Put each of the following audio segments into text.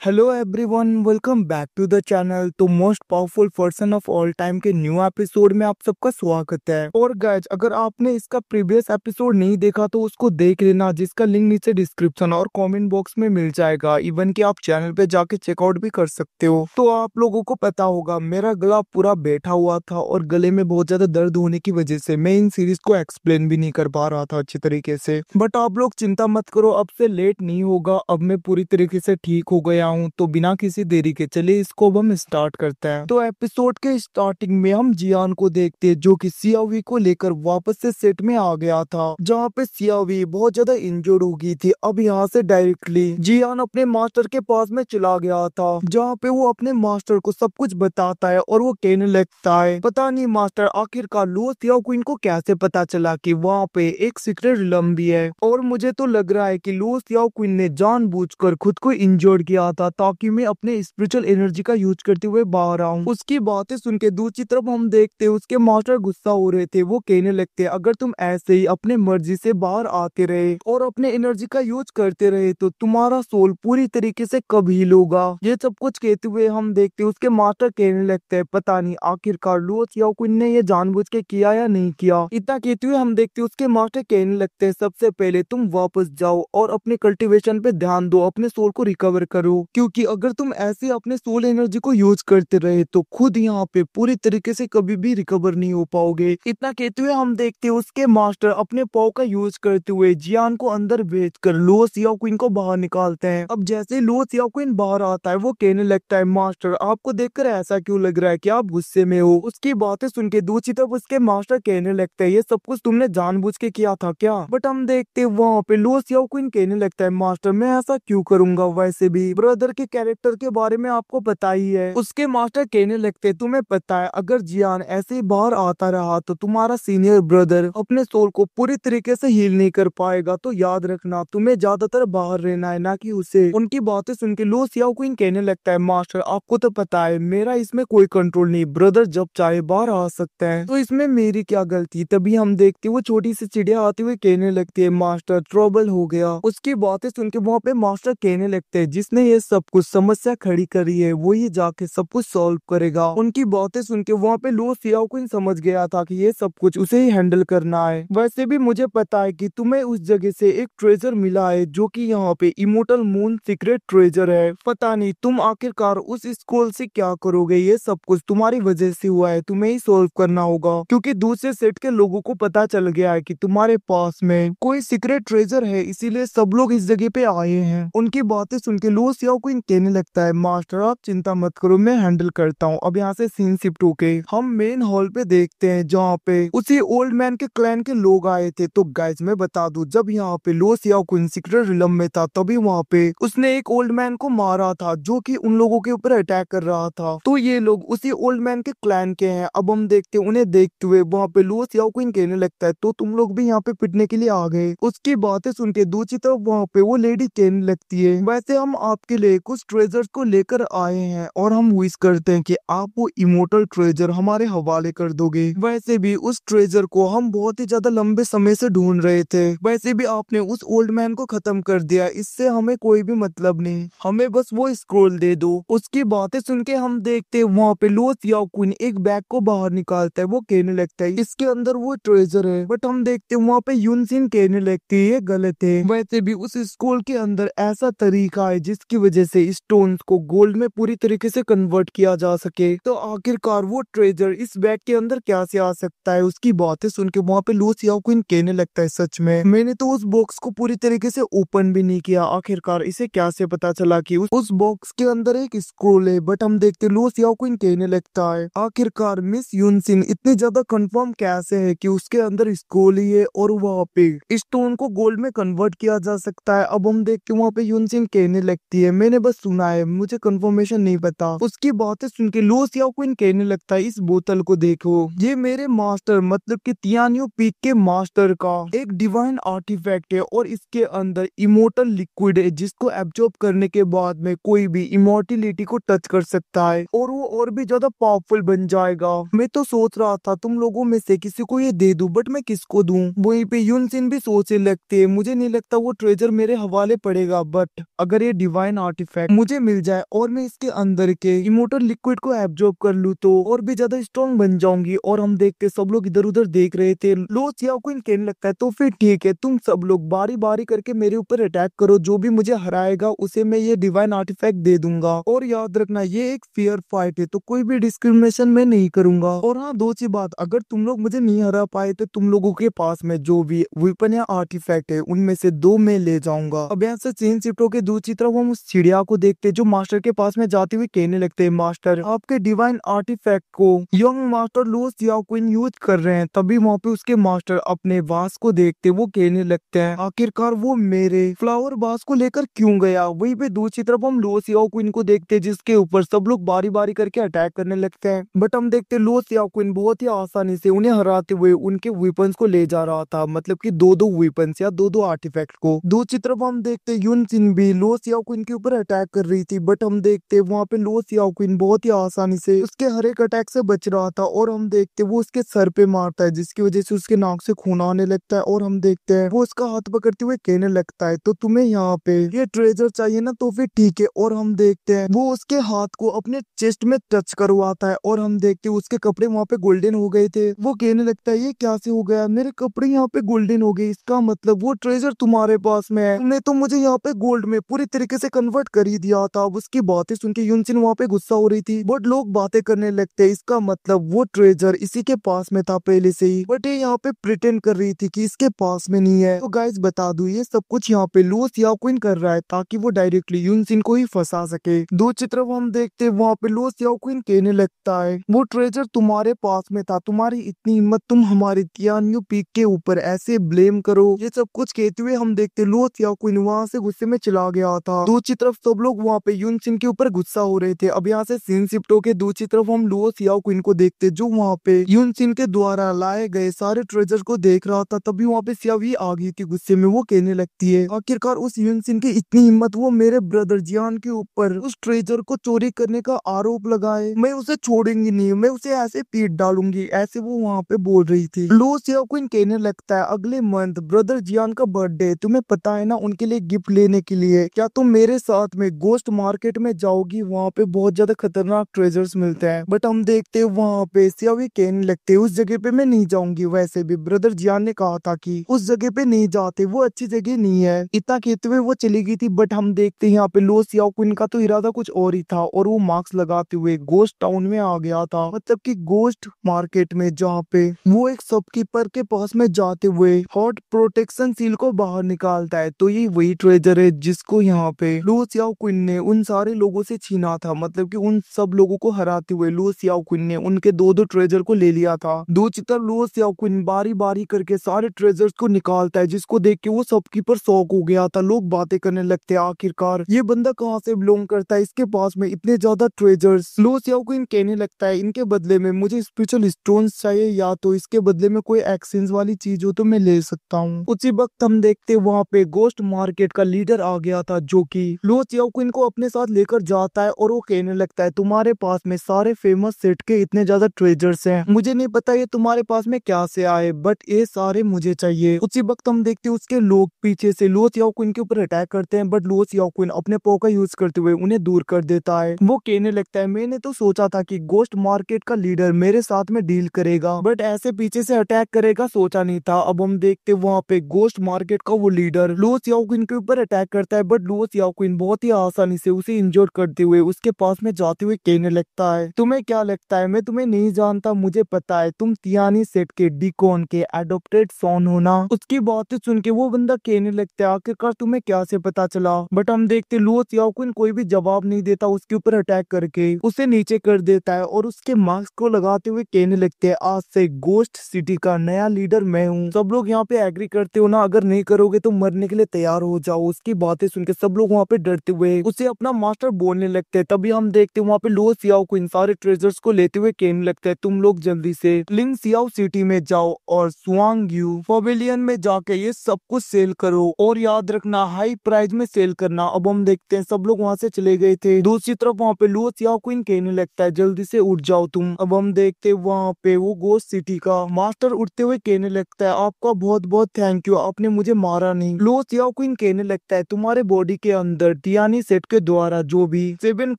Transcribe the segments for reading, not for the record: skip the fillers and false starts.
Hello everyone, welcome back to the channel. तो most powerful person of all time के new episode में आप सबका स्वागत है। और गाइज, अगर आपने इसका प्रीवियस एपिसोड नहीं देखा तो उसको देख लेना, जिसका लिंक नीचे डिस्क्रिप्शन और कमेंट बॉक्स में मिल जाएगा। इवन कि आप चैनल पे जाके चेकआउट भी कर सकते हो। तो आप लोगों को पता होगा, मेरा गला पूरा बैठा हुआ था और गले में बहुत ज्यादा दर्द होने की वजह से मैं इन सीरीज को एक्सप्लेन भी नहीं कर पा रहा था अच्छी तरीके से। बट आप लोग चिंता मत करो, अब से लेट नहीं होगा। अब मैं पूरी तरीके से ठीक हो गया हूँ। तो बिना किसी देरी के चलिए इसको अब हम स्टार्ट करते हैं। तो एपिसोड के स्टार्टिंग में हम जियान को देखते हैं, जो कि सियावी को लेकर वापस से सेट में आ गया था, जहाँ पे सियावी बहुत ज्यादा इंजर्ड हो गई थी। अब यहाँ से डायरेक्टली जियान अपने मास्टर के पास में चला गया था, जहाँ पे वो अपने मास्टर को सब कुछ बताता है और वो कहने लगता है, पता नहीं मास्टर, आखिरकार लुओ सियाओक्विन को कैसे पता चला कि वहाँ पे एक सीक्रेट रिलम भी है। और मुझे तो लग रहा है कि लुओ सियाओक्विन ने जानबूझकर खुद को इंजर्ड किया था, ताकि मैं अपने स्पिरिचुअल एनर्जी का यूज करते हुए बाहर आऊं। उसकी बातें सुन के दूसरी तरफ हम देखते हैं उसके मास्टर गुस्सा हो रहे थे। वो कहने लगते, अगर तुम ऐसे ही अपने मर्जी से बाहर आते रहे और अपने एनर्जी का यूज करते रहे तो तुम्हारा सोल पूरी तरीके से कब हील होगा। ये सब कुछ कहते हुए हम देखते उसके मास्टर कहने लगते हैं, पता नहीं आखिरकार लुओ सियाओक्विन ने ये जानबूझ के किया या नहीं किया। इतना कहते हुए हम देखते उसके मास्टर कहने लगते हैं, सबसे पहले तुम वापस जाओ और अपने कल्टीवेशन पे ध्यान दो, अपने सोल को रिकवर करो, क्योंकि अगर तुम ऐसे अपने सोल एनर्जी को यूज करते रहे तो खुद यहाँ पे पूरी तरीके से कभी भी रिकवर नहीं हो पाओगे। इतना कहते हुए हम देखते हैं उसके मास्टर अपने पाव का यूज करते हुए जियान को अंदर भेजकर लुओ सियाओक्विन को बाहर निकालते हैं। अब जैसे लुओ सियाओक्विन बाहर आता है, वो कहने लगता है, मास्टर आपको देखकर ऐसा क्यों लग रहा है कि आप गुस्से में हो। उसकी बातें सुन के दूसरी तरफ उसके मास्टर कहने लगता है, ये सब कुछ तुमने जानबूझ के किया था क्या। बट हम देखते वहाँ पे लुओ सियाओक्विन कहने लगता है, मास्टर मैं ऐसा क्यों करूंगा, वैसे भी ब्रदर के कैरेक्टर के बारे में आपको पता ही है। उसके मास्टर कहने लगते, तुम्हें पता है अगर जियान ऐसे ही बाहर आता रहा तो तुम्हारा सीनियर ब्रदर अपने सोल को पूरी तरीके से हील नहीं कर पाएगा। तो याद रखना, तुम्हें ज्यादातर बाहर रहना है, ना कि उसे। उनकी बातें सुन के लुओ सियाओक्विन कहने लगता है, मास्टर आपको तो पता है मेरा इसमें कोई कंट्रोल नहीं, ब्रदर जब चाहे बाहर आ सकते हैं, तो इसमें मेरी क्या गलती। तभी हम देखते वो छोटी सी चिड़िया आती हुई कहने लगती है, मास्टर ट्रबल हो गया। उसकी बातें सुन के वहाँ पे मास्टर कहने लगते हैं, जिसने ये सब कुछ समस्या खड़ी करी है वो ही जाके सब कुछ सॉल्व करेगा। उनकी बातें सुन के वहाँ पे लुओ सियाओक्विन समझ गया था कि ये सब कुछ उसे ही हैंडल करना है। वैसे भी मुझे पता है कि तुम्हें उस जगह से एक ट्रेजर मिला है, जो कि यहाँ पे इमोर्टल मून सीक्रेट ट्रेजर है। पता नहीं तुम आखिरकार उस स्कूल से क्या करोगे, ये सब कुछ तुम्हारी वजह से हुआ है, तुम्हें ही सॉल्व करना होगा, क्योंकि दूसरे सेट के लोगों को पता चल गया है कि तुम्हारे पास में कोई सीक्रेट ट्रेजर है, इसीलिए सब लोग इस जगह पे आए हैं। उनकी बातें सुन के लुओ सियाओक्विन कहने लगता है, मास्टर आप चिंता मत करो, मैं हैंडल करता हूँ। अब यहाँ से सीन शिफ्ट होके हम मेन हॉल पे देखते हैं, जहाँ पे उसी ओल्ड मैन के क्लैन के लोग आए थे। तो गाइस मैं बता दूं, जब यहाँ पे लुओ सियाओक्विन सीक्रेट रिलम में था, तभी वहाँ पे उसने एक ओल्ड मैन को मारा था, जो कि उन लोगों के ऊपर अटैक कर रहा था। तो ये लोग उसी ओल्ड मैन के क्लैन के हैं। अब हम देखते हैं उन्हें देखते हुए वहाँ पे लुओ सियाओक्विन कहने लगता है, तो तुम लोग भी यहाँ पे पिटने के लिए आ गए। उसकी बातें सुन के दूसरी तरफ वहाँ पे वो लेडी कहने लगती है, वैसे हम आपके लिए कुछ ट्रेजर्स को लेकर आए हैं और हम विश करते हैं कि आप वो इमोर्टल ट्रेजर हमारे हवाले कर दोगे। वैसे भी उस ट्रेजर को हम बहुत ही ज्यादा लंबे समय से ढूंढ रहे थे। वैसे भी आपने उस ओल्ड मैन को खत्म कर दिया, इससे हमें कोई भी मतलब नहीं, हमें बस वो स्क्रोल दे दो। उसकी बातें सुन के हम देखते हैं वहाँ पे लुओ सियाओक्विन एक बैग को बाहर निकालता है। वो कहने लगता है, इसके अंदर वो ट्रेजर है। बट हम देखते हैं वहाँ पे यूनसिन कहने लगती है, ये गलत है। वैसे भी उस स्कूल के अंदर ऐसा तरीका है जिसकी वजह से स्टोन्स को गोल्ड में पूरी तरीके से कन्वर्ट किया जा सके। तो आखिरकार वो ट्रेजर इस बैग के अंदर क्या से आ सकता है। उसकी बातें सुन के वहाँ पे लुओ सियाओक्विन कहने लगता है, सच में मैंने तो उस बॉक्स को पूरी तरीके से ओपन भी नहीं किया, आखिरकार इसे क्या से पता चला कि उस बॉक्स के अंदर एक स्क्रोल है। बट हम देखते लुओ सियाओक्विन कहने लगता है, आखिरकार मिस यूनसिन इतनी ज्यादा कंफर्म कैसे है कि उसके अंदर स्क्रोल ही है और वहाँ पे स्टोन को गोल्ड में कन्वर्ट किया जा सकता है। अब हम देखते वहाँ पे यूनसिन कहने लगती है, मैंने बस सुना है, मुझे कंफर्मेशन नहीं पता। उसकी बातें सुन के लुओ सियाओक्विन कहने लगता है, इस बोतल को देखो, ये मेरे मास्टर मतलब कि तियानियो पीक के मास्टर का एक डिवाइन आर्टिफैक्ट है और इसके अंदर इमोर्टल लिक्विड है, जिसको एब्जॉर्ब करने के बाद में कोई भी इमोर्टिलिटी को टच कर सकता है और वो और भी ज्यादा पावरफुल बन जाएगा। मैं तो सोच रहा था तुम लोगों में से किसी को ये दे दूं, बट मैं किसको दूं। वहीं पे यूनसिन भी सोचने लगती है, मुझे नहीं लगता वो ट्रेजर मेरे हवाले पड़ेगा, बट अगर ये डिवाइन आर्टिफैक्ट मुझे मिल जाए और मैं इसके अंदर के इमोटल लिक्विड को एब्जॉर्ब कर लूँ तो और भी ज्यादा स्ट्रॉन्ग बन जाऊंगी। और हम देखते सब लोग इधर उधर देख रहे थे। लो सियाओक्विन कहने लगता है तो फिर ठीक है, तुम सब लोग बारी बारी करके मेरे ऊपर अटैक करो, जो भी मुझे हराएगा उसे मैं ये डिवाइन आर्टिफैक्ट दे दूंगा। और याद रखना ये एक फेयर फाइट है, तो कोई भी डिस्क्रिमिनेशन मैं नहीं करूंगा। और हाँ दूसरी बात, अगर तुम लोग मुझे नहीं हरा पाए तो तुम लोगों के पास में जो भी वेपन या आर्टिफैक्ट है उनमें से 2 मैं ले जाऊंगा। अब यहाँ से सीन शिफ्ट होकर दूसरी तरफ हम उस चिड़िया को देखते जो मास्टर के पास में जाते हुए कहने लगते हैं, मास्टर आपके डिवाइन आर्टिफैक्ट को यंग मास्टर लो सियाओक्विन यूज कर रहे हैं। तभी वहाँ पे उसके मास्टर अपने वास को देखते वो कहने लगते हैं, आखिरकार वो मेरे फ्लावर वास को लेकर क्यों गया। वहीं पे दूसरी तरफ हम लो सियाओक्विन को देखते जिसके ऊपर सब लोग बारी बारी करके अटैक करने लगते हैं। बट हम देखते लो सियाओक्विन बहुत ही आसानी से उन्हें हराते हुए उनके वेपन्स को ले जा रहा था, मतलब कि 2-2 वेपन्स या 2-2 आर्टिफैक्ट को। दूसरी तरफ हम देखते युन चिन भी लो सियाओक्विन के ऊपर अटैक कर रही थी, बट हम देखते वहाँ पे लो सियाओक्विन बहुत ही आसानी से उसके हर एक अटैक से बच रहा था। और हम देखते वो उसके सर पे मारता है जिसकी वजह से उसके नाक से खून आने लगता है। और हम देखते हैं वो उसका हाथ पकड़ते हुए कहने लगता है, तो तुम्हें यहाँ पे ये ट्रेजर चाहिए ना, तो फिर ठीक है। और हम देखते हैं वो उसके हाथ को अपने चेस्ट में टच करवाता है और हम देखते हैं उसके कपड़े वहाँ पे गोल्डन हो गए थे। वो कहने लगता है ये क्या से हो गया, मेरे कपड़े यहाँ पे गोल्डन हो गए, इसका मतलब वो ट्रेजर तुम्हारे पास में है, तुमने तो मुझे यहाँ पे गोल्ड में पूरी तरीके से कन्वर्ट कर ही दिया था। अब उसकी बातें सुन के युनचिन वहाँ पे गुस्सा हो रही थी, बट लोग बातें करने लगते हैं इसका मतलब वो ट्रेजर इसी के पास में था पहले से ही, बट ये यहाँ पे प्रिटेंड कर रही थी कि इसके पास में नहीं है। तो गाइस बता दूं ये सब कुछ यहाँ पे लो सियाओक्विन कर रहा है ताकि वो डायरेक्टली युनचिन को ही फंसा सके। दूसरी तरफ हम देखते हैं वहाँ पे लो सियाओक्विन कहने लगता है वो ट्रेजर तुम्हारे पास में था, तुम्हारी इतनी हिम्मत तुम हमारी तियान्यू पीक के ऊपर ऐसे ब्लेम करो। ये सब कुछ कहते हुए हम देखते लो सियाओक्विन वहाँ से गुस्से में चला गया था। दूसरी तरफ सब लोग वहाँ पे युनचिन के ऊपर गुस्सा हो रहे थे। अब यहाँ से सीन शिफ्ट होके दूसरी तरफ हम लो सियाओक्विन को देखते जो वहाँ पे युनचिन के द्वारा लाए गए सारे ट्रेजर को देख रहा था। तभी वहाँ पे सियावी आ गई थी गुस्से में। वो कहने लगती है आखिरकार उस युनचिन की इतनी हिम्मत वो मेरे ब्रदर जियान के ऊपर उस ट्रेजर को चोरी करने का आरोप लगाए, मैं उसे छोड़ूंगी नहीं, मैं उसे ऐसे पीट डालूंगी, ऐसे वो वहाँ पे बोल रही थी। लो सियाओक्विन कहने लगता है अगले मंथ ब्रदर जियान का बर्थडे, तुम्हें पता है ना, उनके लिए गिफ्ट लेने के लिए क्या तुम मेरे साथ में गोस्ट मार्केट में जाओगी, वहाँ पे बहुत ज्यादा खतरनाक ट्रेजर्स मिलते हैं। बट हम देखते हैं वहाँ पे सियावी कहने लगते हैं उस जगह पे मैं नहीं जाऊंगी, वैसे भी ब्रदर जियान ने कहा था कि उस जगह पे नहीं जाते, वो अच्छी जगह नहीं है। इतना कहते हुए वो चली गई थी। बट हम देखते हैं यहाँ पे लो सियाओक्विन का तो इरादा कुछ और ही था और वो मास्क लगाते हुए गोस्ट टाउन में आ गया था, मतलब कि गोस्ट मार्केट में, जहाँ पे वो एक शॉपकीपर के पास में जाते हुए हॉट प्रोटेक्शन सील को बाहर निकालता है। तो ये वही ट्रेजर है जिसको यहाँ पे लो सियाओक्विन ने उन सारे लोगों से छीना था, मतलब कि उन सब लोगों को हराते हुए लो सियाओक्विन ने उनके 2-2 ट्रेजर को ले लिया था। दूसरी तरफ लो सियाओक्विन बारी बारी करके सारे ट्रेजर्स को निकालता है जिसको देख के वो शॉपकीपर शॉक हो गया था। लोग बातें करने लगते हैं आखिरकार ये बंदा कहाँ से बिलोंग करता है, इसके पास में इतने ज्यादा ट्रेजर्स। लो सियाओक्विन कहने लगता है इनके बदले में मुझे स्पेशल स्टोन्स चाहिए, या तो इसके बदले में कोई एक्सचेंज वाली चीज हो तो मैं ले सकता हूँ। उसी वक्त हम देखते वहाँ पे गोस्ट मार्केट का लीडर आ गया था जो कि लो सियाओक्विन को अपने साथ लेकर जाता है और वो कहने लगता है तुम्हारे पास में सारे फेमस सेट के इतने ज्यादा ट्रेजर्स हैं, मुझे नहीं पता ये तुम्हारे पास में क्या से आए, बट ये सारे मुझे चाहिए। उसी वक्त हम देखते उसके लोग पीछे से लो सियाओक्विन के ऊपर अटैक करते हैं, बट लो सियाओक्विन अपने पॉ का यूज करते हुए उन्हें दूर कर देता है। वो कहने लगता है मैंने तो सोचा था कि गोस्ट मार्केट का लीडर मेरे साथ में डील करेगा, बट ऐसे पीछे से अटैक करेगा सोचा नहीं था। अब हम देखते वहाँ पे गोस्ट मार्केट का वो लीडर लो सियाओक्विन के ऊपर अटैक करता है, बट लो सियाओक्विन बहुत ही आसानी से उसे इंजोर करते हुए उसके पास में जाते हुए कहने लगता है तुम्हें क्या लगता है मैं तुम्हें नहीं जानता, मुझे पता है तुम तियानी सेट के डिकॉन के एडॉप्टेड सन हो ना। उसकी बातें सुन के वो बंदा कहने लगता है आखिरकार तुम्हें क्या से पता चला। बट हम देखते लो सियाओक्विन कोई भी जवाब नहीं देता, उसके ऊपर अटैक करके उसे नीचे कर देता है और उसके मास्क को लगाते हुए कहने लगते हैं आज से गोस्ट सिटी का नया लीडर मैं हूँ। सब लोग यहाँ पे एग्री करते हो ना, अगर नहीं करोगे तो मरने के लिए तैयार हो जाओ। उसकी बातें सुन के सब लोग वहाँ पे डरते हुए उसे अपना मास्टर बोलने लगते हैं। तभी हम देखते हैं वहाँ पे लो सियाओक्विन सारे ट्रेजर्स को लेते हुए कहने लगता है तुम लोग जल्दी से लिंग सियाओ सिटी में जाओ और स्वांगयू पवेलियन में जाके ये सब कुछ सेल करो और याद रखना हाई प्राइस में सेल करना। अब हम देखते हैं सब लोग वहाँ से चले गए थे। दूसरी तरफ वहाँ पे लो सियाओक्विन कहने लगता है जल्दी से उठ जाओ तुम। अब हम देखते हैं वहाँ पे वो गोस्ट सिटी का मास्टर उठते हुए कहने लगता है आपका बहुत बहुत थैंक यू, आपने मुझे मारा नहीं। लो सियाओक्विन कहने लगता है तुम्हारे बॉडी के अंदर तियानी सेट के द्वारा जो भी 7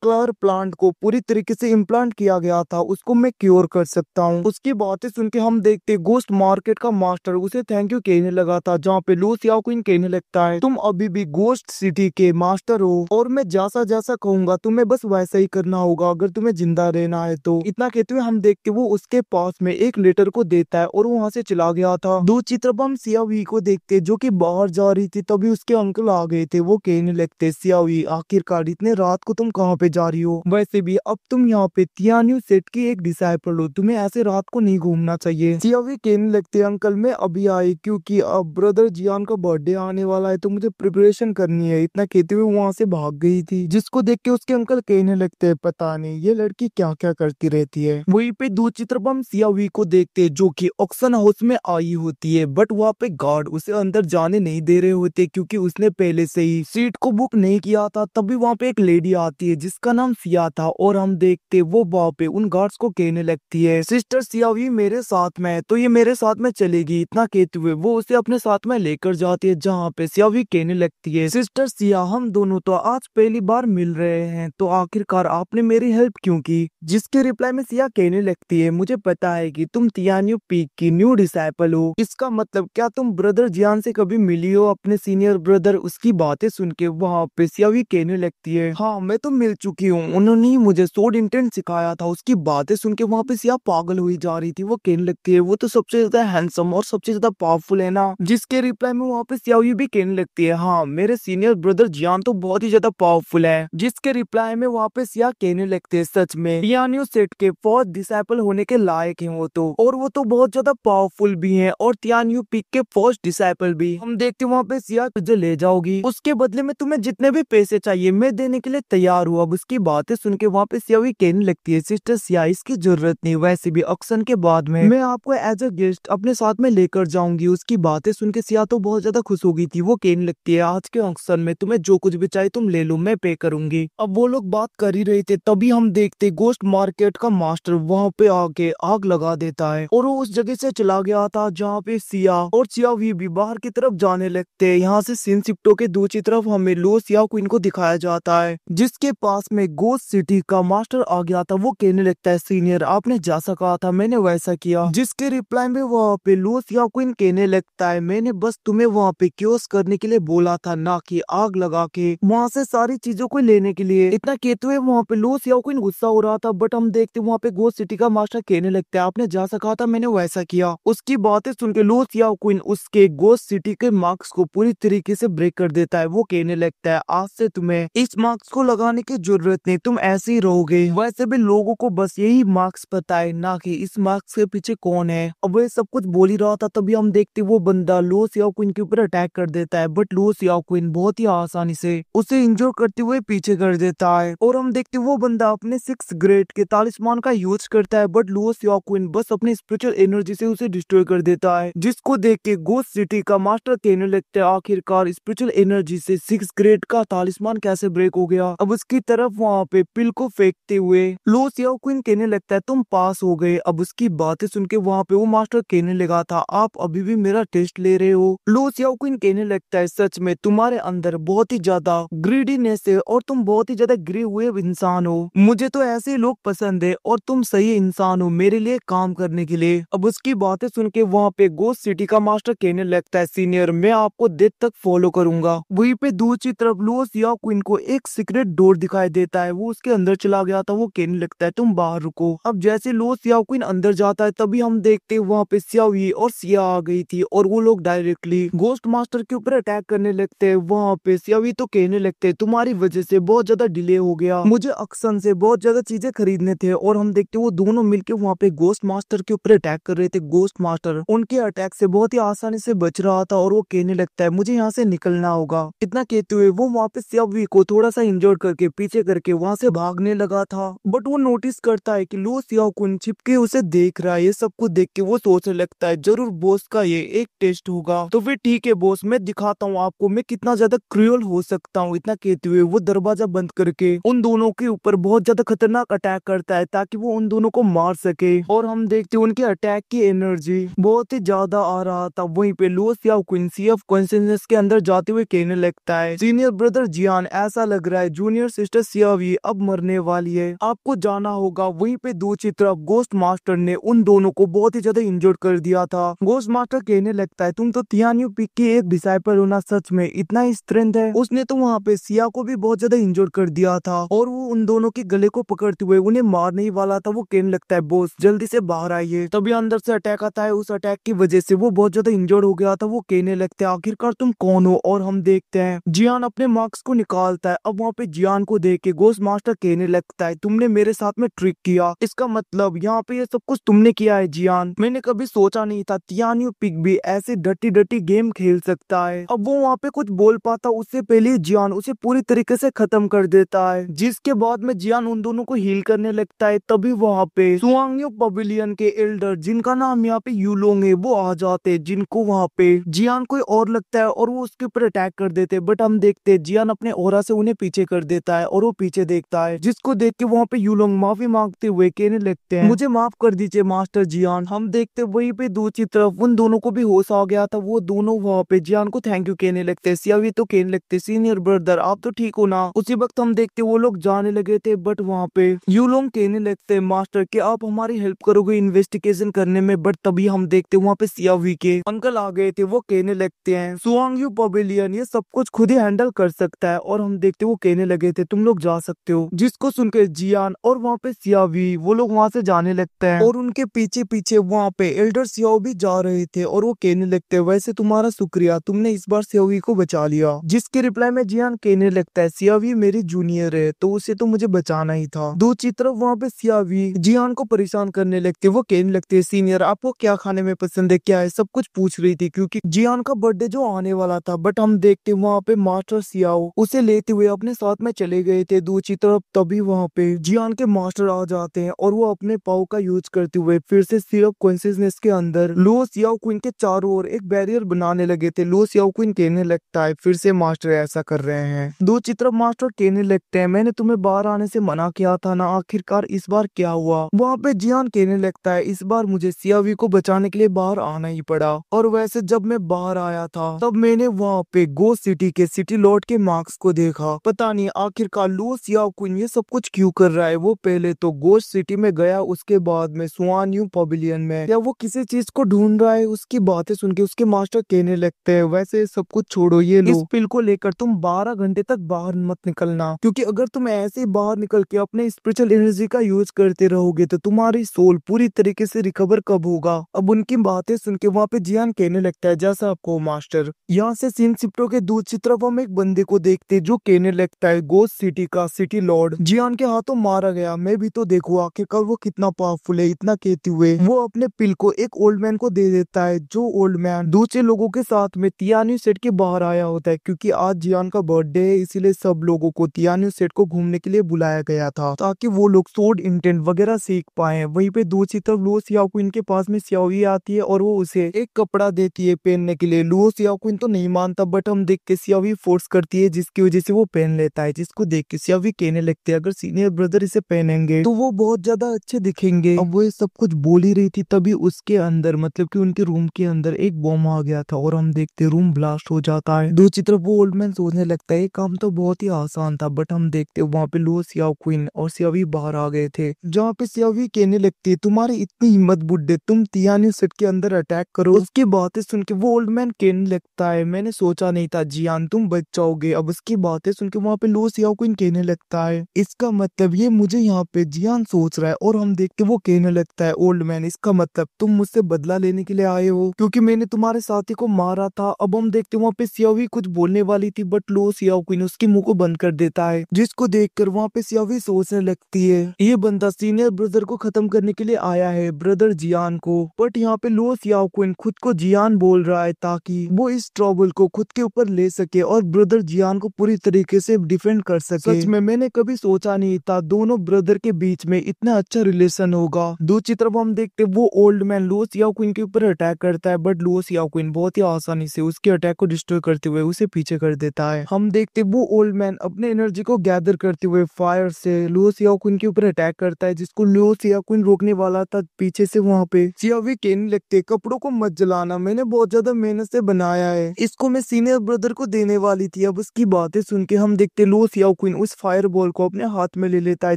कलर प्लांट को पूरी तरीके से इम्प्लांट किया गया था उसको मैं क्योर कर सकता हूँ। उसकी बातें सुन के हम देखते गोस्ट मार्केट का मास्टर उसे थैंक यू कहने लगा था, जहाँ पे लू सियाओ क्विन कहने लगता है तुम अभी भी गोस्ट सिटी के मास्टर हो और मैं जैसा जैसा कहूंगा तुम्हें बस वैसा ही करना होगा अगर तुम्हें जिंदा रहना है तो। इतना कहते हुए हम देखते वो उसके पास में एक लेटर को देता है और वहाँ से चला गया था। दो चित्रबम सियावी को देखते जो कि बाहर जा रही थी, तभी उसके अंकल आ गए थे। वो कहने लगते सियावी आखिरकार इतने रात को तुम कहाँ पे जा रही हो, वैसे भी अब तुम यहाँ पे तियान्यू सेट की एक डिसाइपल हो, तुम्हें ऐसे रात को नहीं घूमना चाहिए। सियावी कहने लगते अंकल मैं अभी आई क्योंकि अब ब्रदर जियान का बर्थडे आने वाला है तो मुझे प्रिपरेशन करनी है। इतना कहते हुए वहाँ से भाग गई थी, जिसको देख के उसके अंकल कहने लगते हैं पता नहीं ये लड़की क्या क्या करती रहती है। वहीं पे दो चित्रबम सियावी को देखते जो कि ऑक्शन हाउस में आई होती है, बट वहाँ पे गार्ड उसे अंदर जाने नहीं दे रहे होते क्योंकि उसने पहले से ही सीट को बुक नहीं किया था। तभी वहाँ पे एक लेडी आती है जिसका नाम सिया था और हम देखते वो वहाँ पे उन गार्ड्स को कहने लगती है सिस्टर सियावी मेरे साथ में है तो ये मेरे साथ में चलेगी। इतना कहते हुए वो उसे अपने साथ में लेकर जाती है, जहाँ पे सियावी कहने लगती है सिस्टर सिया हम दोनों तो आज पहली बार मिल रहे हैं तो आखिरकार आपने मेरी हेल्प क्यों की। जिसके रिप्लाई में सिया कहने लगती है मुझे पता है कि तुम तियान्यू पीक की न्यू डिसाइपल हो, इसका मतलब क्या तुम ब्रदर जियान से कभी मिली हो अपने सीनियर ब्रदर। उसकी बातें सुन के वहाँ पे सियावी कहने लगती है हाँ मैं तो मिल चुकी हूँ, उन्होंने ही मुझे सोर्ड इंटेंट सिखाया था। उसकी बातें सुन के वहाँ पे सिया पागल हुई जा रही थी। वो कहने लगती है वो तो सबसे ज्यादा हैंडसम और सबसे ज्यादा पावरफुल है ना। जिसके रिप्लाई में वहाँ पे सियावी भी कहने लगती है हाँ मेरे सीनियर ब्रदर जियान तो बहुत ही ज्यादा पावरफुल है। जिसके रिप्लाई में वहाँ पे सिया कहने लगते है सच में तियान्यू सेट के फर्स्ट डिसाइपल होने के लायक है वो तो, और वो तो बहुत ज्यादा पावरफुल भी है और तियान्यू पीक के फर्स्ट डिसाइपल भी। हम देखते वहाँ पे सिया तुझे ले जाओगी, उसके बदले में तुम्हें जितने भी पैसे चाहिए मैं देने के लिए तैयार हूँ। अब उसकी बातें सुन के वहाँ पे सिया भी कहने लगती है सिस्टर सिया इसकी जरूरत नहीं, वैसे भी ऑक्शन के बाद में मैं आपको एज अ गेस्ट अपने साथ में लेकर जाऊंगी। उसकी बातें सुन के सिया तो बहुत ज्यादा खुश हो गई थी। वो कहने लगती है आज के ऑक्शन में तुम्हें जो कुछ भी चाहिए तुम ले लो मैं पे करूंगी। अब वो लोग बात कर ही रहे थे तभी हम देखते गोस्ट मार्केट का मास्टर वहाँ पे आके आग लगा देता है और वो उस जगह से चला गया था जहाँ पे सिया और सियावी भी बाहर की तरफ जाने लगते हैं। यहाँ से सीन शिफ्टों के दूसरी तरफ हमें लो सिया क्वीन को दिखाया जाता है जिसके पास में गोस्ट सिटी का मास्टर आ गया था। वो कहने लगता है सीनियर आपने जैसा कहा था मैंने वैसा किया। जिसके रिप्लाई में वहाँ पे लो सिया क्वीन कहने लगता है मैंने बस तुम्हें वहाँ पे क्योस करने के लिए बोला था, ना कि आग लगा के वहाँ से सारी चीजों को लेने के लिए। इतना कहते हुए वहाँ पे लो सिया क्वीन गुस्सा हो रहा था, बट हम देखते वहाँ पे गोस्ट सिटी का मास्टर कहने लगता है आपने जैसा कहा था मैंने वैसा किया। उसकी बातें सुन के लो सिया क्वीन उसके गोस्ट सिटी के मार्क्स को पूरी तरीके से ब्रेक कर देता है। वो कहने लगता है आज से तुम्हें इस मार्क्स को लगाने की जरूरत नहीं, तुम ऐसे ही रहोगे। वैसे भी लोगों को बस यही मार्क्स पता है, ना कि इस मार्क्स के पीछे कौन है। अब वह सब कुछ बोल ही रहा था तभी हम देखते वो बंदा लो सिया क्वीन के ऊपर अटैक कर देता है, बट लो सिया क्वीन बहुत ही आसानी से उसे इंजोर करते हुए पीछे कर देता है। और हम देखते वो बंदा अपने 6 ग्रेड के तालिस्मान का यूज करता है, बट लो सिया क्वीन बस अपनी स्पिरिचुअल एनर्जी से उसे डिस्ट्रॉय कर देता है। जिसको देख के गोस्ट सिटी का मास्टर कहने लगता है आखिरकार स्पिरिचुअल एनर्जी से 6 ग्रेड का तालिस्मान कैसे ब्रेक हो गया। अब उसकी तरफ वहाँ पे पिल को फेंकते हुए लो सिया क्वीन कहने लगता है तुम पास हो गए। अब उसकी बातें सुन के वहाँ पे वो मास्टर कहने लगा था आप अभी भी मेरा टेस्ट ले रहे हो। लो सिया क्वीन कहने लगता है सच में तुम्हारे अंदर बहुत ही ज्यादा ग्रीडीनेस है और तुम बहुत ही ज्यादा गिरे हुए इंसान हो। मुझे तो ऐसे लोग पसंद है और तुम सही इंसान हो मेरे लिए काम करने के लिए। अब उसकी बातें सुन के वहाँ पे गोस्ट सिटी का मास्टर कहने लगता है सीनियर मैं आपको डेथ तक फॉलो करूंगा। वहीं पे दूसरी तरफ लो सिया क्वीन को एक सीक्रेट डोर दिखाई देता है, वो उसके अंदर चला गया था। वो कहने लगता है तुम बाहर रुको। अब जैसे लो सिया क्वीन अंदर जाता है तभी हम देखते वहाँ पे सियावी और सिया आ गई थी और वो लोग डायरेक्टली गोस्ट मास्टर के ऊपर अटैक करने लगते हैं। वहाँ पे सियावी तो कहने लगते हैं तुम्हारी वजह से बहुत ज्यादा डिले हो गया, मुझे अक्सन से बहुत ज्यादा चीजें खरीदने थे। और हम देखते वो दोनों मिलके वहाँ पे गोस्ट मास्टर के ऊपर अटैक कर रहे थे। गोस्ट मास्टर उनके अटैक से बहुत ही आसानी से बच रहा था और वो कहने लगता है मुझे यहाँ से निकलना होगा। इतना कहते हुए वो वहाँ पे सियावी को थोड़ा सा इंजर्ड करके पीछे करके वहाँ से भागने लगा था, बट वो नोटिस करता है कि लो सिया क्वीन छिपके उसे देख रहा है। ये सब कुछ देख के वो सोचने लगता है जरूर बॉस का ये एक टेस्ट होगा, तो फिर ठीक है बॉस मैं दिखाता हूँ आपको मैं कितना ज्यादा क्रूअल हो सकता हूँ। इतना कहते हुए वो दरवाजा बंद करके उन दोनों के ऊपर बहुत ज्यादा खतरनाक अटैक करता है ताकि वो उन दोनों को मार सके। और हम देखते उनके अटैक की एनर्जी बहुत ही ज्यादा आ रहा था। वहीं पे लो सिया क्वीन सीएफ कॉन्शियसनेस के अंदर जाते हुए कहने लगता है सीनियर ब्रदर ब्रदर जियान, ऐसा लग रहा है जूनियर सिस्टर सियावी अब मरने वाली है, आपको जाना होगा। वहीं पे दूसरी तरफ गोस्ट मास्टर ने उन दोनों को बहुत ही ज्यादा इंजर्ड कर दिया था। गोस्ट मास्टर कहने लगता है तुम तो तियान्यू पिक की एक डिसाइपल होना, सच में इतना ही स्ट्रेंथ है। उसने तो वहाँ पे सिया को भी बहुत ज्यादा इंजर्ड कर दिया था और वो उन दोनों के गले को पकड़ते हुए उन्हें मारने ही वाला था। वो कहने लगता है बॉस जल्दी से बाहर आइए। तभी अंदर से अटैक आता है, उस अटैक की वजह से वो बहुत ज्यादा इंजर्ड हो गया था। वो कहने लगते हैं आखिरकार तुम कौन हो, और हम देखते हैं जियान अपने मार्क्स को निकालता है। अब वहाँ पे जियान को देख के गोस्ट मास्टर कहने लगता है तुमने मेरे साथ में ट्रिक किया, इसका मतलब यहाँ पे ये सब कुछ तुमने किया है जियान। मैंने कभी सोचा नहीं था तियान्यू पिग भी ऐसे डटी डटी गेम खेल सकता है। अब वो वहाँ पे कुछ बोल पाता उससे पहले जियान उसे पूरी तरीके से खत्म कर देता है, जिसके बाद में जियान उन दोनों को हील करने लगता है। तभी वहाँ पे सुआंग्यू पवेलियन के एल्डर, जिनका नाम यहाँ पे यूलोंग है, वो आ जाते, जिनको वहाँ पे जियान कोई और लगता है और वो उसके ऊपर अटैक कर देते। बट हम देखते जियान अपने ओरा से उन्हें पीछे कर देता है और वो पीछे देखता है, जिसको देख के वहाँ पे यूलोंग माफी मांगते हुए कहने लगते हैं मुझे माफ कर दीजिए मास्टर जियान। हम देखते वहीं पे दूसरी तरफ उन दोनों को भी होश आ गया था। वो दोनों वहाँ पे जियान को थैंक यू कहने लगते हैं। सियावी तो कहने लगते सीनियर ब्रदर आप तो ठीक हो ना। उसी वक्त हम देखते वो लोग जाने लगे थे, बट वहाँ पे यूलोंग कहने लगते मास्टर कि आप हमारी हेल्प करोगे इन्वेस्टिगेशन करने में। बट तभी हम देखते वहाँ पे सियावी के अंकल आ गए थे। वो कहने लगते हैं सुआंग्यू पवेलियन ये सब कुछ खुद ही हैंडल कर सकता है, और हम देखते वो कहने लगे थे तुम लोग जा सकते हो। जिसको सुनकर जियान और वहाँ पे सियावी वो लोग वहाँ से जाने लगते हैं, और उनके पीछे पीछे वहाँ पे एल्डर सियाओ भी जा रहे थे। और वो कहने लगते हैं वैसे तुम्हारा शुक्रिया, तुमने इस बार सियावी को बचा लिया। जिसके रिप्लाई में जियान कहने लगता है सियावी मेरी जूनियर है तो उसे तो मुझे बचाना ही था। दूसरी तरफ वहाँ पे सियावी जियान को परेशान करने लगते। वो कहने लगते है सीनियर आपको क्या खाने में पसंद है, क्या है, सब कुछ पूछ रही थी क्योंकि जियान का बर्थडे जो आने वाला था। बट हम देखते वहाँ पे मास्टर सियाओ उसे लेते हुए अपने साथ में चले गए थे दूसरी तरफ। तभी वहाँ पे जियान के मास्टर आ जाते हैं और वो अपने पाव का यूज करते हुए फिर से सिर्फ कॉन्शियसनेस के अंदर लो सियाओ क्वीन के चारों ओर एक बैरियर बनाने लगे थे। लो सियाओ क्वीन कहने लगता है फिर से मास्टर ऐसा कर रहे हैं। दूसरी तरफ मास्टर कहने लगते हैं मैंने तुम्हें बाहर आने से मना किया था ना, आखिरकार इस बार क्या हुआ। वहाँ पे जियान कहने लगता है इस बार मुझे सियावी को बचाने के लिए बाहर आना ही पड़ा, और वैसे जब मैं बाहर आया था तब मैंने वहाँ पे गोस्ट सिटी के सिटी लॉर्ड के मार्क्स को देखा। पता नहीं आखिरकार लो सियाओ क्वीन ये सब कुछ क्यों कर रहा है। वो पहले तो गोस्ट सिटी में गया, उसके बाद में सुआन्यू पवेलियन में, या वो किसी चीज को ढूंढ रहा है। उसकी बातें सुन के उसके मास्टर कहने लगते हैं वैसे सब कुछ छोड़ो, ये लो इस पिल को लेकर तुम 12 घंटे तक बाहर मत निकलना, क्योंकि अगर तुम ऐसे ही बाहर निकल के अपने स्पिरिचुअल एनर्जी का यूज करते रहोगे तो तुम्हारी सोल पूरी तरीके से रिकवर कब होगा। अब उनकी बातें सुन के वहाँ पे जियान कहने लगता है जैसा आपको मास्टर। यहाँ से सीन शिफ्टों के दूसरी तरफ हम एक बंदे को देखते जो कहने लगता है गोस्ट सिटी का सिटी लॉर्ड जियान के हाथों मारा गया, मैं भी तो देखो आखिरकार वो कितना पावरफुल है। इतना कहते हुए वो अपने पिल को एक ओल्ड मैन को दे देता है, जो ओल्ड मैन दूसरे लोगों के साथ में तियान्यू सेट के बाहर आया होता है, क्योंकि आज जियान का बर्थडे है इसीलिए सब लोगों को तियान्यू सेट को घूमने के लिए बुलाया गया था ताकि वो लोग सोर्ड इंटेंट वगैरह सीख पाए। वहीं पे दूसरी तरफ लुओ सियाओ क्वीन के पास में सियाओई आती है और वो उसे एक कपड़ा देती है पहनने के लिए। लुओ सियाओ क्वीन तो नहीं मानता, बट हम देख के सियाओई फोर्स करती है जिसकी वजह से वो पहन लेता है, जिसको देख के सियाओई कहने लगते हैं अगर सीनियर ब्रदर इसे पहनेंगे तो वो बहुत ज्यादा अच्छे दिखेंगे। अब वो ये सब कुछ बोल ही रही थी तभी उसके अंदर मतलब कि उनके रूम के अंदर एक बॉम्ब आ गया था और हम देखते रूम ब्लास्ट हो जाता है। दूसरी तरफ वो ओल्ड मैन सोचने लगता है काम तो बहुत ही आसान था, बट हम देखते वहाँ पे लुओ सियाओ क्वीन और सियावी बाहर आ गए थे, जहाँ पे सियावी कहने लगती है तुम्हारी इतनी हिम्मत बुड्ढे, तुम तियान्यू सेट के अंदर अटैक करो। उसकी बातें सुन के वो ओल्ड मैन कहने लगता है मैंने सोचा नहीं था जियान तुम बच जाओगे। अब उसकी बातें सुन के वहाँ पे लुओ सियाओ क्वीन कहने लगता है इसका मतलब ये मुझे यहाँ पे जियान सोच रहा है, और हम देख के वो कहने लगता है ओल्ड मैन इसका मतलब तुम मुझसे बदला लेने के लिए आए हो क्योंकि मैंने तुम्हारे साथी को मारा था। अब हम देखते वहाँ पे सियावी कुछ बोलने वाली थी, बट लुओ सियाओ क्वीन उसके मुंह को बंद कर देता है, जिसको देखकर वहाँ पे सियावी सोचने लगती है ये बंदा सीनियर ब्रदर को खत्म करने के लिए आया है, ब्रदर जियान को। बट यहाँ पे लुओ सियाओ क्वीन खुद को जियान बोल रहा है ताकि वो इस ट्रबल को खुद के ऊपर ले सके और ब्रदर जियान को पूरी तरीके से डिफेंड कर सके। सच में मैंने कभी सोचा नहीं था दोनों ब्रदर के बीच में इतना अच्छा रिलेशन होगा। दूसरी तरफ हम देखते वो old man Luo Xiao queen के ऊपर अटैक करता है, बट लुओ सियाओ क्वीन बहुत ही आसानी से उसके अटैक को डिस्ट्रॉय करते हुए उसे पीछे कर देता है। हम देखते वो ओल्ड मैन अपने एनर्जी को गैदर करते हुए फायर से लुओ सियाओ क्वीन के ऊपर अटैक करता है, जिसको लुओ सियाओ क्वीन रोकने वाला था। पीछे से वहाँ पे सियावी कहने लगते कपड़ों को मत जलाना, मैंने बहुत ज्यादा मेहनत से बनाया है, इसको मैं सीनियर ब्रदर को देने वाली थी, अब उसकी बातें सुन के हम देखते लो सियाओ क्विन उस फायर बॉल को अपने हाथ में ले लेता है,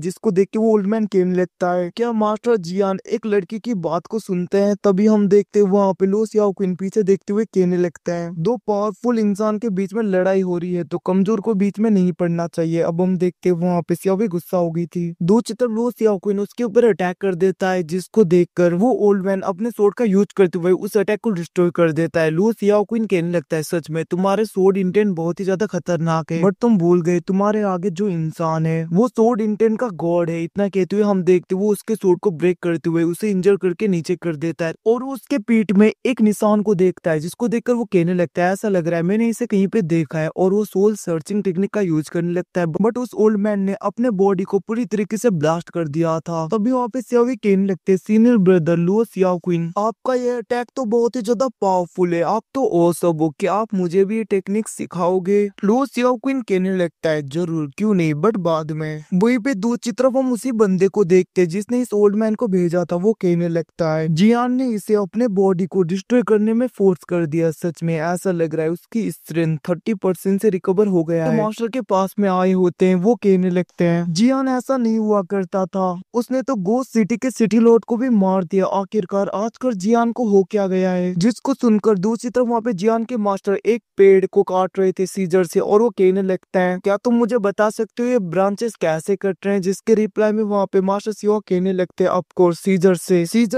जिसको देख के वो ओल्ड मैन कहने लगता है क्या मास्टर जियान एक लड़की की बात को सुनते हैं। तभी हम देखते वहाँ पे लो सियाओ क्विन पीछे देखते हुए कहने लगता है दो पावरफुल इंसान के बीच में लड़ाई हो रही है तो कमजोर को बीच में नहीं पड़ना चाहिए। अब हम देखते वहाँ पे सियाओ भी गुस्सा हो गई थी। दो चित्र लो सियाओ क्विन उसके ऊपर अटैक कर देता है, जिसको देखकर वो ओल्ड मैन अपने सोर्ड का यूज करते हुए उस अटैक को डिस्ट्रॉय कर देता है। लो सियाओ क्विन कहने लगता है सच में तुम्हारे सोर्ड इंटेंट बहुत ही ज्यादा खतरनाक है, बट तुम भूल गए तुम्हारे आगे जो इंसान है वो सोर्ड इंटेंट का गॉड है। इतना कहते हुए हम देखते वो उसके सोर्ड को ब्रेक करते हुए उसे इंजर करके नीचे कर देता है और वो उसके पीठ में एक निशान को देखता है, जिसको देखकर वो कहने लगता है ऐसा लग रहा है मैंने इसे कहीं पे देखा है, और वो सोल सर्चिंग टेक्निक का यूज करने लगता है। बट उस ओल्ड मैन ने अपने बॉडी को पूरी तरीके से ब्लास्ट कर दिया था। तभी वहाँ पे सियाओ भी कहने लगते हैं सीनियर ब्रदर लो सियाओ क्विन आपका ये अटैक तो बहुत ही ज्यादा पावरफुल है, आप तो ऑसम हो, क्या आप मुझे भी ये टेक्निक सिखाओगे। लो सियाओ क्विन कहने लगता है जरूर क्यों नहीं, बट बाद में। वहीं पे दूसरी तरफ हम उसी बंदे को देखते हैं जिसने इस ओल्ड मैन को भेजा था। वो कहने लगता है जियान ने इसे अपने बॉडी को डिस्ट्रॉय करने में फोर्स कर दिया, सच में ऐसा लग रहा है उसकी स्ट्रेंथ 30% से रिकवर हो गया है। मास्टर के पास में आए होते हैं, वो कहने लगते हैं जियान ऐसा नहीं हुआ करता था, उसने तो गोस्ट सिटी के सिटी लॉर्ड को भी मार दिया, आखिरकार आजकल जियान को हो क्या गया है। जिसको सुनकर दूसरी तरफ वहाँ पे जियान के मास्टर एक पेड़ को काट रहे थे सीजर से, और वो कहने लगता है क्या तुम मुझे बता सकते हो ये ब्रांचेस कैसे कट रहे हैं। जिसके रिप्लाई में वहाँ पे मास्टर सियाओ कहने लगते हैं ऑफ कोर्स सीजर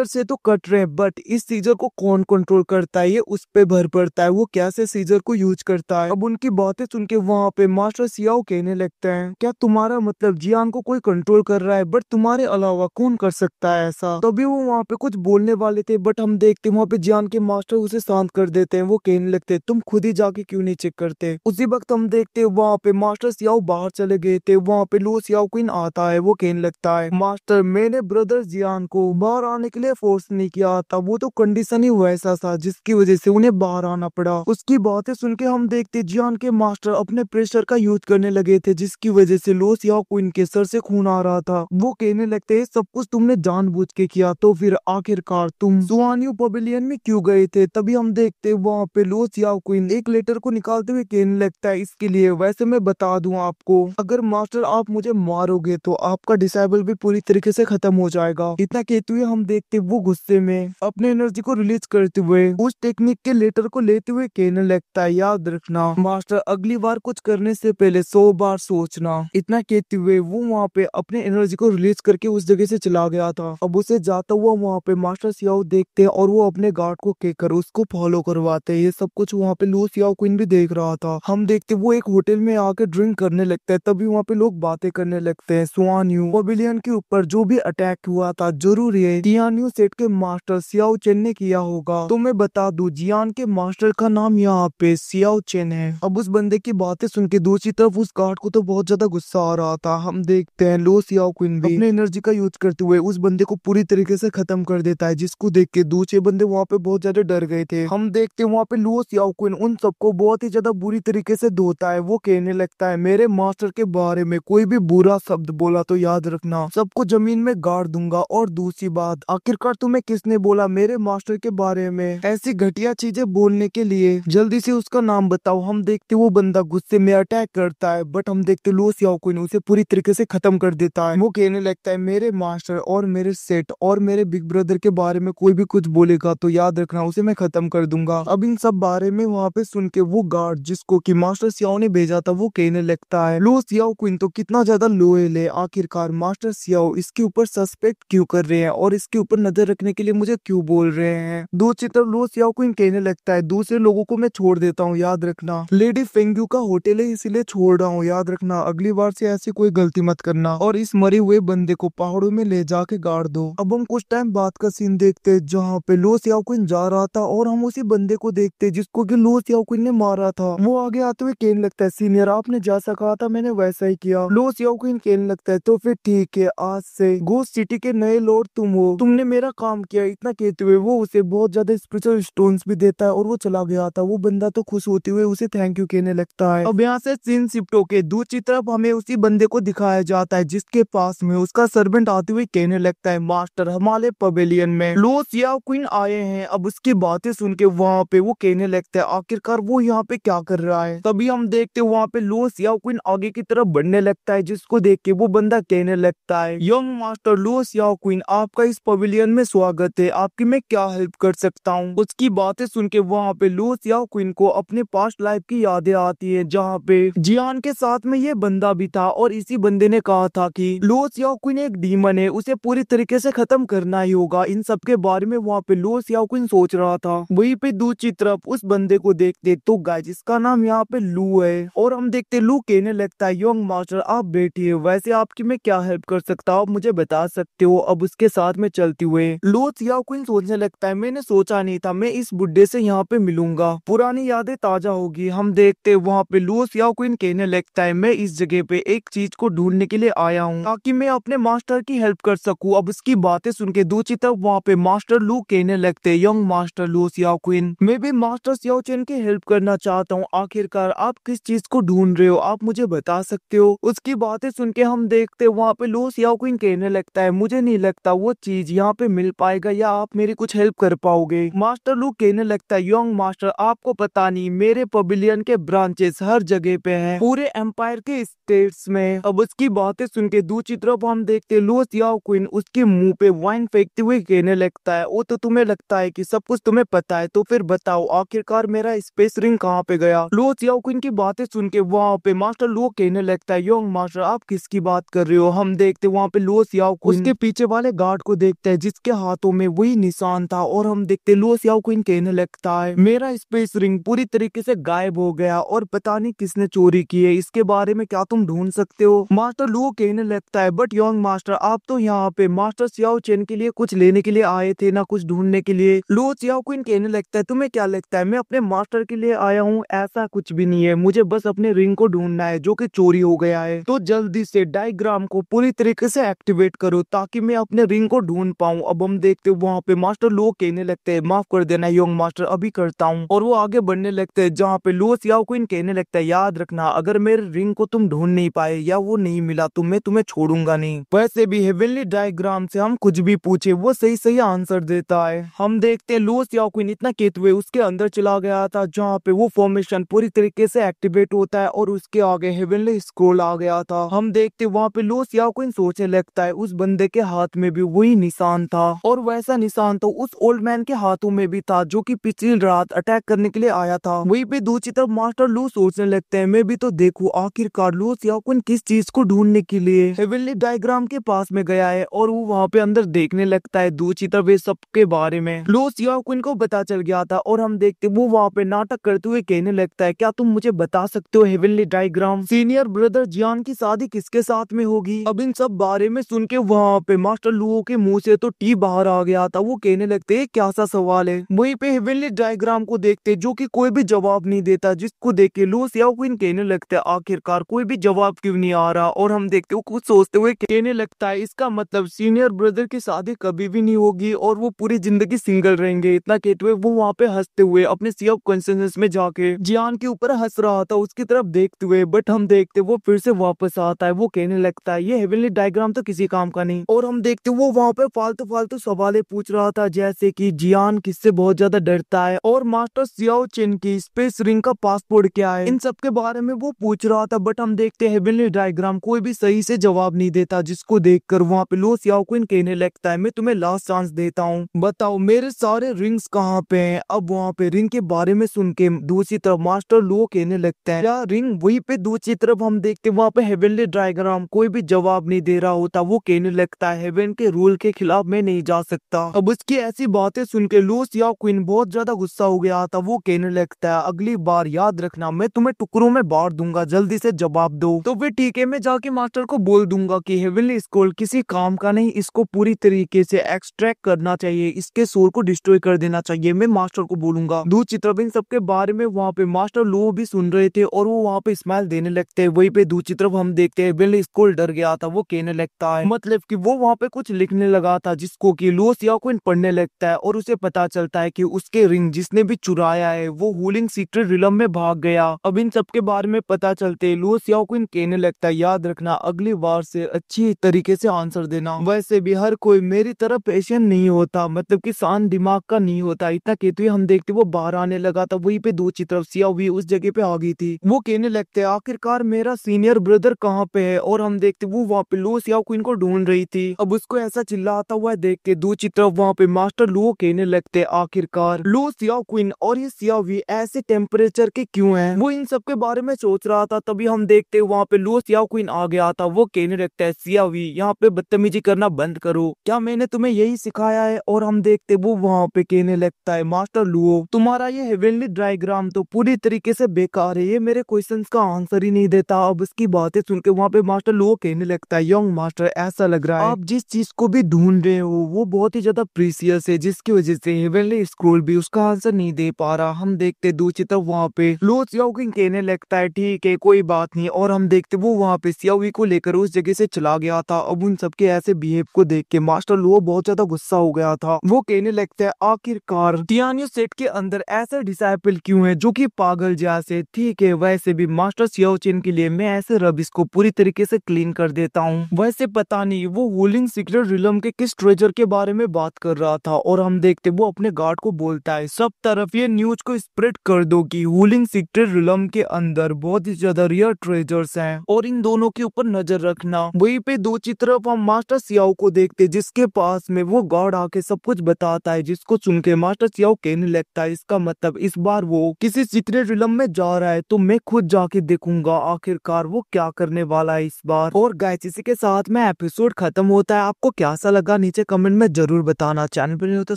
से तो कट रहे हैं, बट इस सीजर को कौन कंट्रोल करता है ये उस पे भर पड़ता है, वो कैसे सीजर को यूज करता है। अब उनकी बातें सुन के वहाँ पे मास्टर सियाओ कहने लगते हैं क्या तुम्हारा मतलब जियान को कोई कंट्रोल कर रहा है, बट तुम्हारे अलावा कौन कर सकता है ऐसा। तभी वो वहाँ पे कुछ बोलने वाले थे, बट हम देखते वहाँ पे जियान के मास्टर उसे शांत कर देते हैं। वो कहने लगते तुम खुद ही जाके क्यों नहीं चेक करते। उसी वक्त हम देखते वहाँ पे मास्टर सियाओ बाहर चले गए थे। वहाँ पे लो सियाओ क्विन आता है, वो कहने लगता है मास्टर मैंने ब्रदर जियान को बाहर आने के लिए फोर्स नहीं किया था, वो तो कंडीशन ही वैसा था जिसकी वजह से उन्हें बाहर आना पड़ा। उसकी बातें सुन के हम देखते जियान के मास्टर अपने प्रेशर का यूज करने लगे थे, जिसकी वजह से लो सियाओ क्विन के सर से खून आ रहा था। वो कहने लगते सब कुछ तुमने जानबूझ के किया, तो फिर आखिरकार तुम सुआनियो पवेलियन में क्यों गए थे। तभी हम देखते वहाँ पे लो सियाओ क्विन एक लेटर को निकालते हुए कहने लगता है इसके लिए वैसे मैं बता दूं आपको, अगर मास्टर आप मुझे मारोगे तो आपका डिसेबल भी पूरी तरीके से खत्म हो जाएगा। इतना कहते हुए हम देखते वो गुस्से में अपने एनर्जी को रिलीज करते हुए उस टेक्निक के लेटर को लेते हुए कहने लगता है याद रखना मास्टर अगली बार कुछ करने से पहले 100 बार सोचना। इतना कहते हुए वो वहाँ पे अपने एनर्जी को रिलीज करके उस जगह से चला गया था। अब उसे जाता हुआ वहाँ पे मास्टर सियाओ देखते हैं और वो अपने गार्ड को कहकर उसको फॉलो करवाते हैं। ये सब कुछ वहाँ पे लो सियाओ क्विन भी देख रहा था। हम देखते वो एक होटल में आकर ड्रिंक करने लगता है। तभी वहाँ पे लोग बातें करने लगते हैं सुआनियो पवेलियन के ऊपर जो भी अटैक हुआ था जरूर ये जियानियो सेट के मास्टर सियाओ चेन ने किया होगा। तो मैं बता दूं जियान के मास्टर का नाम यहाँ पे सियाओ चेन है। अब उस बंदे की बातें सुन के दूसरी तरफ उस गार्ड को तो बहुत ज्यादा गुस्सा आ रहा था। हम देखते हैं लो सियाओ क्विन भी अपने एनर्जी का यूज करते हुए उस बंदे को पूरी तरीके से खत्म कर देता है, जिसको देख के दूसरे बंदे वहाँ पे बहुत ज्यादा डर गए थे। हम देखते हैं वहाँ पे लो सियाओ क्विन उन सबको बहुत ही ज्यादा बुरी तरीके से धोता है। वो कहने लगता है मेरे मास्टर के बारे में कोई भी बुरा शब्द बोला तो याद रखना सबको जमीन में गाड़ दूंगा। और दूसरी बात आखिरकार तुम्हें किसने बोला मेरे मास्टर के बारे में ऐसी घटिया चीजें बोलने के लिए, जल्दी से उसका नाम बताओ। हम देखते वो बंदा गुस्से में अटैक करता है, बट हम देखते लो सियाओ क्विन उसे पूरी तरीके से खत्म कर देता है। वो कहने लगता है मेरे मास्टर और मेरे सेट और मेरे बिग ब्रदर के बारे में कोई भी कुछ बोलेगा तो याद रखना उसे मैं खत्म कर दूंगा। अब इन सब बारे में वहाँ पे सुन के वो गार्ड जिसको कि मास्टर सियाओ ने भेजा था वो कहने लगता है लो सियाओ क्विन तो कितना ज्यादा लोयल है, आखिरकार मास्टर सियाओ इसके ऊपर सस्पेक्ट क्यों कर रहे हैं और इसके ऊपर नजर रखने के लिए मुझे क्यों बोल रहे हैं। दूसरी तरफ लो सियाओ क्विन कहने लगता है दूसरे लोगों को मैं छोड़ देता हूँ, याद रखना लेडी फेंग्यू का होटल है इसीलिए छोड़ रहा हूँ, याद रखना अगली बार से ऐसी कोई गलती मत करना और इस मरे हुए बंदे को पहाड़ों में ले जाके गाड़ दो। अब हम कुछ टाइम बाद का सीन देखते जहाँ पे लो सियाओ क्विन जा रहा था और हम उसी बंदे को देखते जिसको कि लो सियाओ क्विन ने मारा था। वो आगे आते हुए कहने लगता है सीनियर आपने जैसा कहा था मैंने वैसा ही किया। लो सियाओ क्विन कहने लगता है तो फिर ठीक है आज से गोस्ट सिटी के नए लॉर्ड तुम हो, तुमने मेरा काम किया। इतना कहते हुए वो उसे बहुत ज्यादा स्पिरिचुअल स्टोन्स भी देता है और वो चला गया था। वो बंदा तो खुश होते हुए उसे थैंक यू कहने लगता है। अब यहाँ से सीन शिफ्ट होके दूसरी तरफ हमें उसी बंदे को दिखाया जाता है जिसके पास में उसका सर्वेंट आते हुए कहने लगता है मास्टर हमारे पवेलियन में लो सियाओ क्विन आए हैं। अब उसकी बातें सुन के वहाँ पे वो कहने लगता है आखिरकार वो यहाँ पे क्या कर रहा है। तभी हम देखते वहाँ पे लो सियाओ क्विन आगे की तरफ बढ़ने लगता है, जिसको देख के वो बंदा कहने लगता है, यंग मास्टर लो सियाओ क्विन, आपका इस पवेलियन में स्वागत है, आपकी मैं क्या हेल्प कर सकता हूँ। उसकी बातें सुन के वहाँ पे लो सियाओ क्विन को अपने पास्ट लाइफ की यादें आती है, जहाँ पे जियान के साथ में ये बंदा भी था और इसी बंदे ने कहा था कि लो सियाओ क्विन एक डीमन है, उसे पूरी तरीके से खत्म करना ही होगा। इन सब के बारे में वहाँ पे लो सियाओ क्विन सोच रहा था। वहीं पे दूसरी तरफ उस बंदे को देखते तो गाइस इसका नाम यहाँ पे लू है, और हम देखते लू कहने लगता है, यंग मास्टर आप बैठिए, वैसे आपकी मैं क्या हेल्प कर सकता हूँ, आप मुझे बता सकते हो। अब उसके साथ में चलते हुए लो सियाओ क्विन सोचने लगता है, मैंने सोचा नहीं था मैं इस बुड्ढे से यहाँ पे मिलूंगा, पुरानी यादें ताजा होगी। हम देखते वहाँ पे लो सियाओ क्विन कहने लगता है, मैं इस जगह पे एक चीज को ढूंढने के लिए आया हूँ ताकि मैं अपने मास्टर की हेल्प कर सकूँ। अब उसकी बातें सुन के दूसरी तरफ वहाँ पे मास्टर लू कहने लगते, यंग मास्टर लो सियाओ क्विन, मैं भी मास्टर सियाओ चैन की हेल्प करना चाहता हूँ, आखिरकार आप किस चीज को ढूंढ रहे हो, आप मुझे बता सकते हो। उसकी बातें सुन के हम देखते वहाँ पे लो सियाओ क्विन कहने लगता है, मुझे नहीं लगता वो चीज यहाँ पे मिल पाएगा या आप मेरी कुछ हेल्प कर पाओगे। मास्टर लू कहने लगता है, यंग मास्टर आपको पता नहीं मेरे पवेलियन के ब्रांचेस हर जगह पे हैं, पूरे एम्पायर के स्टेट्स में। अब उसकी बातें सुन के दूसरी तरफ हम देखते लो सियाओ क्विन उसके मुंह पे वाइन फेंकते हुए कहने लगता है, वो तो तुम्हें लगता है कि सब कुछ तुम्हें पता है, तो फिर बताओ आखिरकार मेरा स्पेस रिंग कहाँ पे गया। लो सियाओ क्विन की बातें सुन के वहाँ पे मास्टर लो कहने लगता है, यंग मास्टर आप किसकी बात कर रहे हो। हम देखते वहाँ पे लो सियाओ क्विन उसके पीछे वाले गार्ड को देखते हैं जिसके हाथों में वही निशान था, और हम देखते लो सियाओ क्विन कहने लगता है, मेरा स्पेस रिंग पूरी तरीके से गायब हो गया और पता नहीं किसने चोरी की है, इसके बारे में क्या तुम ढूंढ सकते हो। मास्टर लो कहने लगता है, बट यंग मास्टर आप तो यहाँ पे मास्टर सियाओ चैन के लिए कुछ लेने के लिए आए थे ना कुछ ढूंढने के लिए। लो सियाओ क्विन कहने लगता है, तुम्हें क्या लगता है मैं अपने मास्टर के लिए आया हूँ, ऐसा कुछ भी नहीं है, मुझे बस अपने रिंग को ढूंढना है जो कि चोरी हो गया है, तो जल्दी से डायग्राम को पूरी तरीके से एक्टिवेट करो ताकि मैं अपने रिंग को ढूंढ पाऊँ। अब हम देखते वहाँ पे मास्टर लो कहने लगते हैं, माफ कर देना यंग मास्टर अभी करता हूँ, और वो आगे बढ़ने लगते हैं जहाँ पे लो सियाओ क्विन कहने लगता है, याद रखना अगर मेरे रिंग को तुम ढूंढ नहीं पाए या वो नहीं मिला तो मैं तुम्हें छोड़ूंगा नहीं। वैसे भी हेवनली डायग्राम से हम कुछ भी पूछे वो सही सही आंसर देता है। हम देखते हैं लो सियाओ क्विन इतना कहते हुए उसके अंदर चला गया था जहाँ पे वो फॉर्मेशन पूरी तरीके से एक्टिवेट होता है और उसके आगे हेवनली स्क्रॉल आ गया था। हम देखते वहाँ पे लो सियाओ क्विन सोचने लगता है, उस बंदे के हाथ में भी वही निशान था और वैसा निशान तो उस ओल्ड मैन के हाथों में भी था जो कि पिछली रात अटैक करने के लिए आया था। वहीं पे दूसरी तरफ मास्टर लू सोचने लगते हैं, मैं भी तो देखूं आखिरकार लो सियाओ क्विन किस चीज को ढूंढने के लिए हेवनली डायग्राम के पास में गया है, और वो वहाँ पे अंदर देखने लगता है दूसरी तरफ ये सब के बारे में लो सियाओ क्विन को पता चल गया था। और हम देखते वो वहाँ पे नाटक करते हुए कहने लगता है, क्या तुम मुझे बता सकते हो हेवनली डायग्राम सीनियर ब्रदर जियान की शादी किसके साथ में होगी। अब इन सब बारे में सुन के वहाँ पे मास्टर लुओ के मुंह से तो टी बाहर आ गया था। वो कहने लगते हैं क्या सा सवाल है। वहीं पे हेवनली डायग्राम को देखते जो कि कोई भी जवाब नहीं देता, जिसको देख के लो सियाओ क्विन कहने लगता है आखिरकार कोई भी जवाब क्यों नहीं आ रहा। और हम देखते वो कुछ सोचते हुए कहने लगता है इसका मतलब सीनियर ब्रदर की शादी कभी भी नहीं होगी और वो पूरी जिंदगी सिंगल रहेंगे। इतना कहते हुए वो वहाँ पे हंसते हुए अपने सेल्फ कॉन्शियसनेस में जाके जियान के ऊपर हंस रहा था उसकी तरफ देखते हुए। बट हम देखते वो फिर से वापस आता है। वो कहने लगता है ये हेवनली डायग्राम तो किसी काम का नहीं। और हम देखते वो वहाँ पे फालतू फालतू सवाल पूछ रहा था जैसे कि जियान किससे बहुत ज्यादा डरता है और मास्टर सियाओ चेन की स्पेस रिंग का पासपोर्ट क्या है, इन सब के बारे में वो पूछ रहा था। बट हम देखते हेवनली डायग्राम कोई भी सही से जवाब नहीं देता, जिसको देखकर वहाँ पे लो सियाओ क्विन कहने लगता है मैं तुम्हें लास्ट चांस देता हूँ, बताओ मेरे सारे रिंग्स कहाँ पे हैं। अब वहाँ पे रिंग के बारे में सुन के दूसरी तरफ मास्टर लो कहने लगता है क्या रिंग वहीं पे। दूसरी तरफ हम देखते वहाँ पे हेवनली डायग्राम कोई भी जवाब नहीं दे रहा होता। वो कहने लगता है हेवन के रूल के खिलाफ मैं नहीं जा सकता। अब उसकी ऐसी बातें सुन के लो सियाओ क्विन बहुत ज्यादा गुस्सा हो गया था। वो कहने लगता है अगली बार याद रखना मैं तुम्हें टुकड़ों में बांट दूंगा, जल्दी से जवाब दो। तो फिर ठीक है, मैं जाके मास्टर को बोल दूंगा कि हेवनली स्क्रॉल किसी काम का नहीं, इसको पूरी तरीके से एक्सट्रैक्ट करना चाहिए, इसके सोल को डिस्ट्रॉय कर देना चाहिए, मैं मास्टर को बोलूंगा। दूसरी तरफ इन सबके बारे में वहाँ पे मास्टर लो भी सुन रहे थे और वो वहाँ पे स्माइल देने लगते हैं। वहीं पे दूसरी तरफ हम देखते हैं हेवनली स्क्रॉल डर गया था। वो कहने लगता है मतलब कि वो वहाँ पे कुछ लिखने लगा था जिसको कि लो सियाओ क्विन पढ़ने लगता है और उसे पता चलता है कि उसके रिंग जिसने भी चुराया है वो हूलिंग सीक्रेट रिलम में भाग गया। अब इन सबके बारे में पता चलते लो सियाओ क्विन कहने लगता है याद रखना अगली बार से अच्छी तरीके से आंसर देना। वैसे भी हर कोई मेरी तरफ पेशेंट नहीं होता, मतलब कि शांत दिमाग का नहीं होता। इतना कहते हुए हम देखते वो बाहर आने लगा था। वहीं पे दूसरी तरफ सियाओ भी उस जगह पे आ गई थी। वो कहने लगते हैं आखिरकार मेरा सीनियर ब्रदर कहाँ पे है, और हम देखते वो वहाँ पे लुओ सियाओ क्विन को ढूंढ रही थी। अब उसको ऐसा चिल्लाता हुआ देख के दूसरी तरफ वहाँ पे मास्टर लुओ कहने लगते आखिरकार लुओ सियाओ क्विन और ये सियावी ऐसे टेम्परेचर के क्यों हैं। वो इन सब के बारे में सोच रहा था, तभी हम देखते वहाँ पे लुओ सियाओ क्विन आ गया था। वो कहने लगता है सियावी यहाँ पे बदतमीजी करना बंद करो, क्या मैंने तुम्हें यही सिखाया है। और हम देखते वो वहाँ पे कहने लगता है मास्टर लुओ तुम्हारा ये हेवनली डायग्राम तो पूरी तरीके से बेकार है, ये मेरे क्वेश्चंस का आंसर ही नहीं देता। अब उसकी बातें सुन के वहाँ पे मास्टर लुओ कहने लगता है यंग मास्टर ऐसा लग रहा है आप जिस चीज को भी ढूंढ रहे हो वो बहुत ही ज्यादा प्रीसियस है, जिसकी वजह से हेवनली स्क्रोल भी उसका आंसर नहीं दे पा रहा। हम देखते दूसरी तरफ वहाँ पे लुओ सियाओकिंग कहने लगता है ठीक है कोई बात नहीं, और हम देखते वो वहाँ पे सियावी को लेकर उस जगह से चला गया था। अब उन सबके ऐसे बिहेव को देख के मास्टर लुओ बहुत ज्यादा गुस्सा हो गया था। वो कहने लगता है आखिरकार टियानियो सेट के अंदर ऐसे डिसाइपल क्यों है जो कि पागल जैसे। ठीक है वैसे भी मास्टर सियाओ चिन के लिए मैं ऐसे रबिश को पूरी तरीके से क्लीन कर देता हूँ। वैसे पता नहीं वो वूलिंग सीक्रेट रिलम के किस ट्रेजर के बारे में बात कर रहा था। और हम देखते वो अपने गार्ड को बोलता है सब तरफ ये न्यूज को स्प्रेड कर दो कि वूलिंग सीक्रेट रिलम के अंदर बहुत ही ज्यादा रियर ट्रेजर्स हैं और इन दोनों के ऊपर नजर रखना। वहीं पे दूसरी तरफ हम मास्टर सियाओ को देखते जिसके पास में वो गार्ड आके सब कुछ बताता है, जिसको सुन के मास्टर सियाओ कहने लगता है इसका मतलब इस बार वो किसी सीक्रेट रिलम में जा रहा है, तो मैं खुद जाके देखूंगा आखिरकार वो क्या करने वाला है इस बार। और गाइस इसी के साथ में एपिसोड खत्म होता है। आपको कैसा लगा नीचे कमेंट में जरूर बताना। चैनल पर नहीं हो तो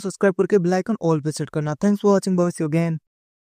सब्सक्राइब करके बेल आइकन ऑल पे सेट करना। Thanks for watching, bye see you again.